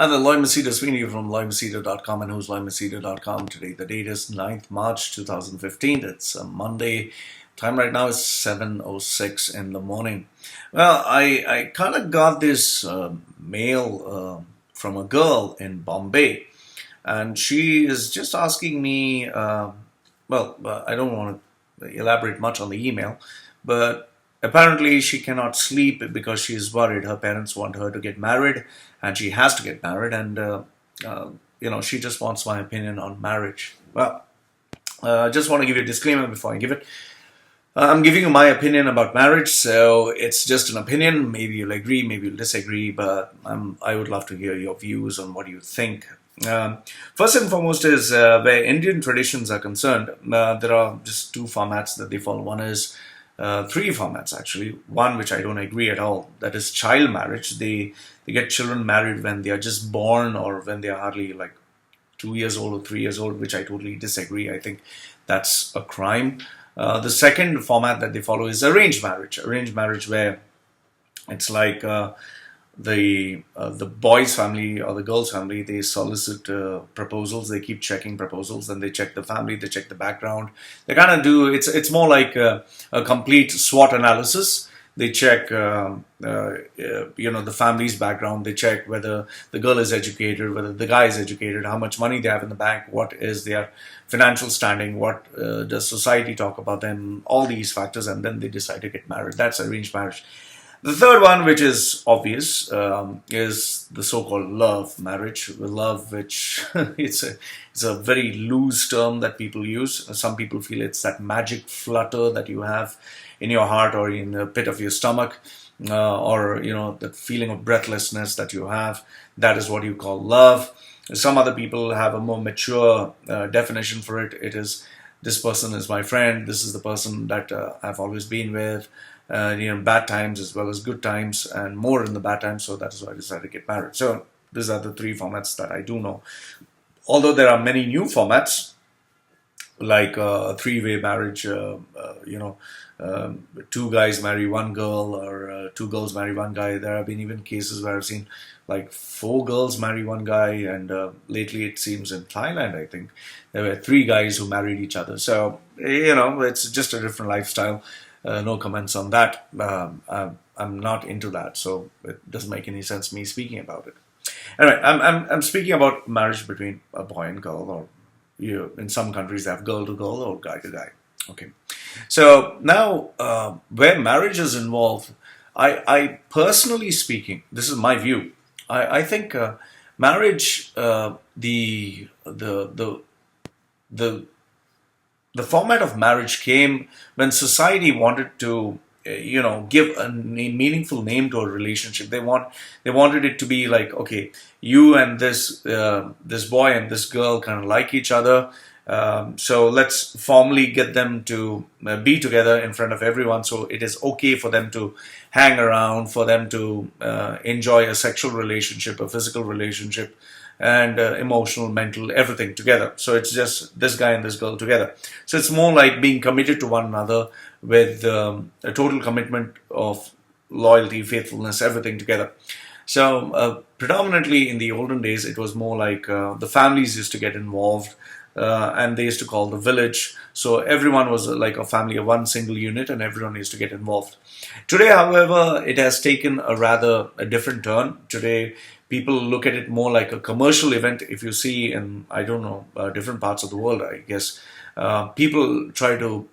Hi, the Loy Machedo speaking to you from loymachedo.com and who's loymachedo.com. Today, the date is 9th March 2015. It's a Monday. Time right now is 7:06 in the morning. Well, I kind of got this mail from a girl in Bombay, and she is just asking me, I don't want to elaborate much on the email, but apparently she cannot sleep because she is worried. Her parents want her to get married, and she has to get married, and she just wants my opinion on marriage. Well, I just want to give you a disclaimer before I give it. I'm giving you my opinion about marriage, so it's just an opinion. Maybe you'll agree, maybe you'll disagree, but I would love to hear your views on what you think. First and foremost is where Indian traditions are concerned, there are just two formats that they follow. One is three formats actually. One which I don't agree at all, that is child marriage. They get children married when they are just born or when they are hardly like 2 years old or 3 years old, which I totally disagree. I think that's a crime. The second format that they follow is arranged marriage. Arranged marriage where it's like the boy's family or the girl's family, they solicit proposals, they keep checking proposals, then they check the family, they check the background. They kind of do, it's more like a complete SWOT analysis. They check, the family's background. They check whether the girl is educated, whether the guy is educated, how much money they have in the bank, what is their financial standing, what does society talk about them, all these factors, and then they decide to get married. That's arranged marriage. The third one, which is obvious, is the so-called love marriage. Love, which it's a very loose term that people use. Some people feel it's that magic flutter that you have in your heart or in the pit of your stomach, or that feeling of breathlessness that you have. That is what you call love. Some other people have a more mature definition for it. It is, this person is my friend. This is the person that I've always been with. Bad times as well as good times, and more in the bad times. So that is why I decided to get married. So these are the three formats that I do know. Although there are many new formats, like three-way marriage, two guys marry one girl, or two girls marry one guy. There have been even cases where I've seen like 4 girls marry one guy, and lately it seems in Thailand, I think, there were 3 guys who married each other. So, it's just a different lifestyle. No comments on that. I'm not into that, so it doesn't make any sense me speaking about it. Anyway, I'm speaking about marriage between a boy and girl, or in some countries they have girl to girl or guy to guy. Okay, so now where marriage is involved, I personally speaking, this is my view. I think marriage, the format of marriage came when society wanted to, give a meaningful name to a relationship. They wanted it to be like, okay, you and this boy and this girl kind of like each other. So let's formally get them to be together in front of everyone. So it is okay for them to hang around, for them to enjoy a sexual relationship, a physical relationship, and emotional, mental, everything together. So it's just this guy and this girl together. So it's more like being committed to one another with a total commitment of loyalty, faithfulness, everything together. So predominantly in the olden days, it was more like the families used to get involved, and they used to call the village. So everyone was like a family of one single unit, and everyone used to get involved. Today, however, it has taken a different turn. Today, people look at it more like a commercial event. If you see in, I don't know, different parts of the world, I guess, people try to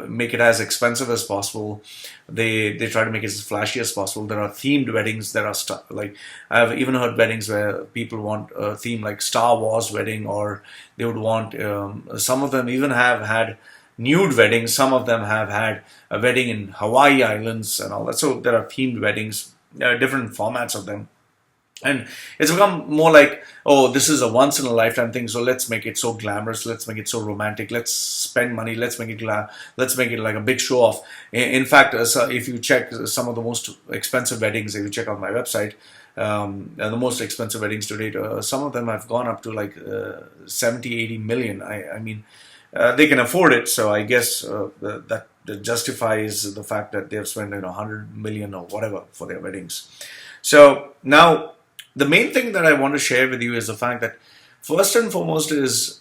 make it as expensive as possible. They try to make it as flashy as possible. There are themed weddings. There are like, I've even heard weddings where people want a theme like Star Wars wedding, or they would want, some of them even have had nude weddings. Some of them have had a wedding in Hawaii Islands and all that. So there are themed weddings. There are different formats of them. And it's become more like, oh, this is a once in a lifetime thing, so let's make it so glamorous, let's make it so romantic, let's spend money, let's make it like a big show off. In fact, if you check some of the most expensive weddings, if you check out my website, the most expensive weddings to date, some of them have gone up to like 70-80 million. I mean, they can afford it, so I guess that justifies the fact that they've spent 100 million or whatever for their weddings. So now the main thing that I want to share with you is the fact that first and foremost is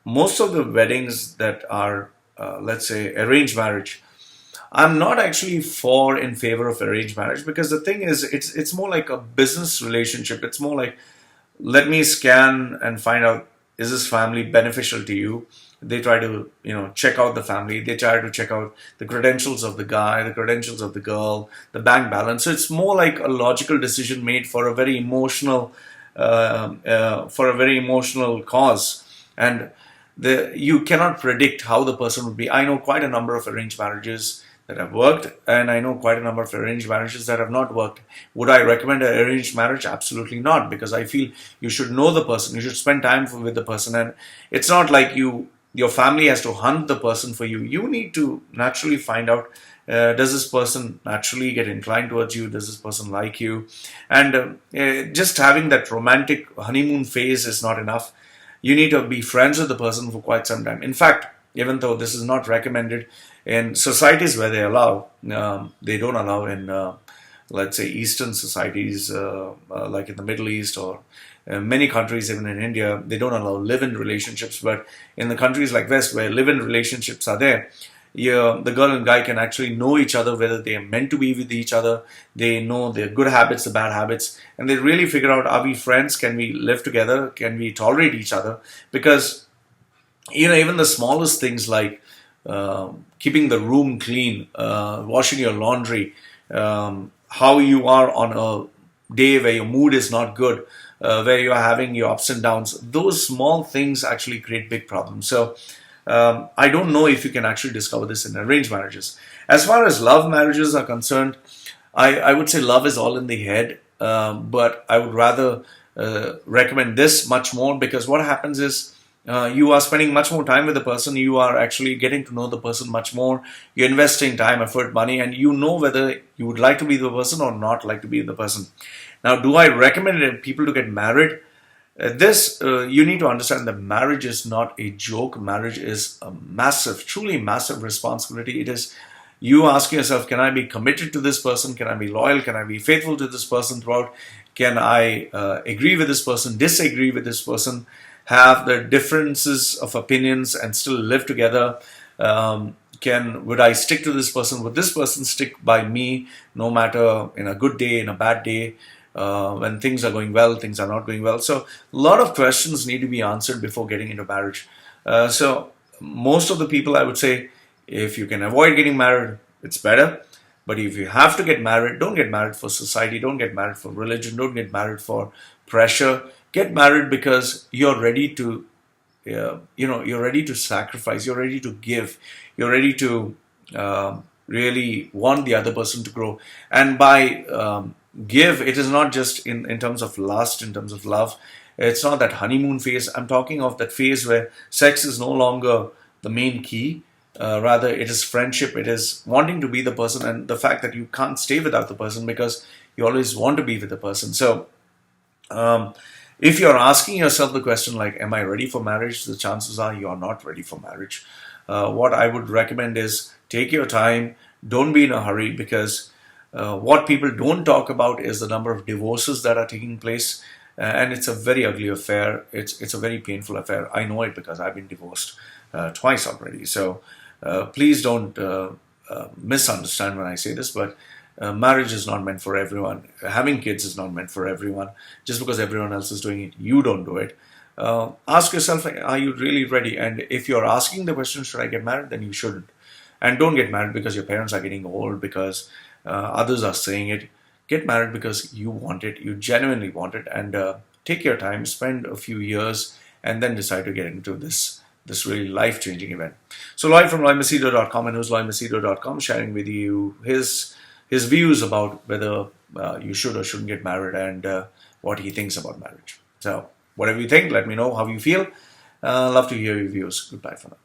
most of the weddings that are, let's say, arranged marriage. I'm not actually in favor of arranged marriage, because the thing is, it's more like a business relationship. It's more like, let me scan and find out, is this family beneficial to you? They try to, check out the family. They try to check out the credentials of the guy, the credentials of the girl, the bank balance. So it's more like a logical decision made for a very emotional, cause. And you cannot predict how the person would be. I know quite a number of arranged marriages that have worked, and I know quite a number of arranged marriages that have not worked. Would I recommend an arranged marriage? Absolutely not, because I feel you should know the person, you should spend time with the person, and it's not like your family has to hunt the person for you. You need to naturally find out, does this person naturally get inclined towards you? Does this person like you? And just having that romantic honeymoon phase is not enough. You need to be friends with the person for quite some time. In fact, even though this is not recommended in societies where they don't allow in, let's say, Eastern societies, like in the Middle East, or many countries, even in India, they don't allow live-in relationships. But in the countries like West, where live-in relationships are there, the girl and guy can actually know each other, whether they are meant to be with each other. They know their good habits, the bad habits, and they really figure out, are we friends? Can we live together? Can we tolerate each other? Because, even the smallest things like keeping the room clean, washing your laundry, how you are on a day where your mood is not good, where you are having your ups and downs, those small things actually create big problems. So I don't know if you can actually discover this in arranged marriages. As far as love marriages are concerned, I would say love is all in the head, but I would rather recommend this much more, because what happens is, you are spending much more time with the person. You are actually getting to know the person much more. You're investing time, effort, money, and you know whether you would like to be the person or not like to be the person. Now, do I recommend people to get married? You need to understand that marriage is not a joke. Marriage is a massive, truly massive responsibility. It is you asking yourself, can I be committed to this person? Can I be loyal? Can I be faithful to this person throughout? Can I agree with this person, disagree with this person, have the differences of opinions and still live together? Would I stick to this person? Would this person stick by me, no matter in a good day, in a bad day, when things are going well, things are not going well? So a lot of questions need to be answered before getting into marriage. So most of the people, I would say, if you can avoid getting married, it's better. But if you have to get married, don't get married for society, don't get married for religion, don't get married for pressure. Get married because you're ready to, you're ready to sacrifice, you're ready to give, you're ready to really want the other person to grow. And by give, it is not just in terms of lust, in terms of love. It's not that honeymoon phase. I'm talking of that phase where sex is no longer the main key. Rather, it is friendship. It is wanting to be the person, and the fact that you can't stay without the person because you always want to be with the person. So, if you're asking yourself the question like, am I ready for marriage? The chances are you're not ready for marriage. What I would recommend is take your time. Don't be in a hurry, because what people don't talk about is the number of divorces that are taking place. And it's a very ugly affair. It's a very painful affair. I know it because I've been divorced twice already. So please don't misunderstand when I say this, but marriage is not meant for everyone. Having kids is not meant for everyone. Just because everyone else is doing it, you don't do it. Ask yourself, are you really ready? And if you're asking the question, should I get married? Then you shouldn't. And don't get married because your parents are getting old, because others are saying it. Get married because you want it, you genuinely want it, and take your time, spend a few years, and then decide to get into this really life-changing event. So Loy from LoyMachedo.com and who's LoyMachedo.com, sharing with you his views about whether you should or shouldn't get married, and what he thinks about marriage. So whatever you think, let me know how you feel. Love to hear your views. Goodbye for now.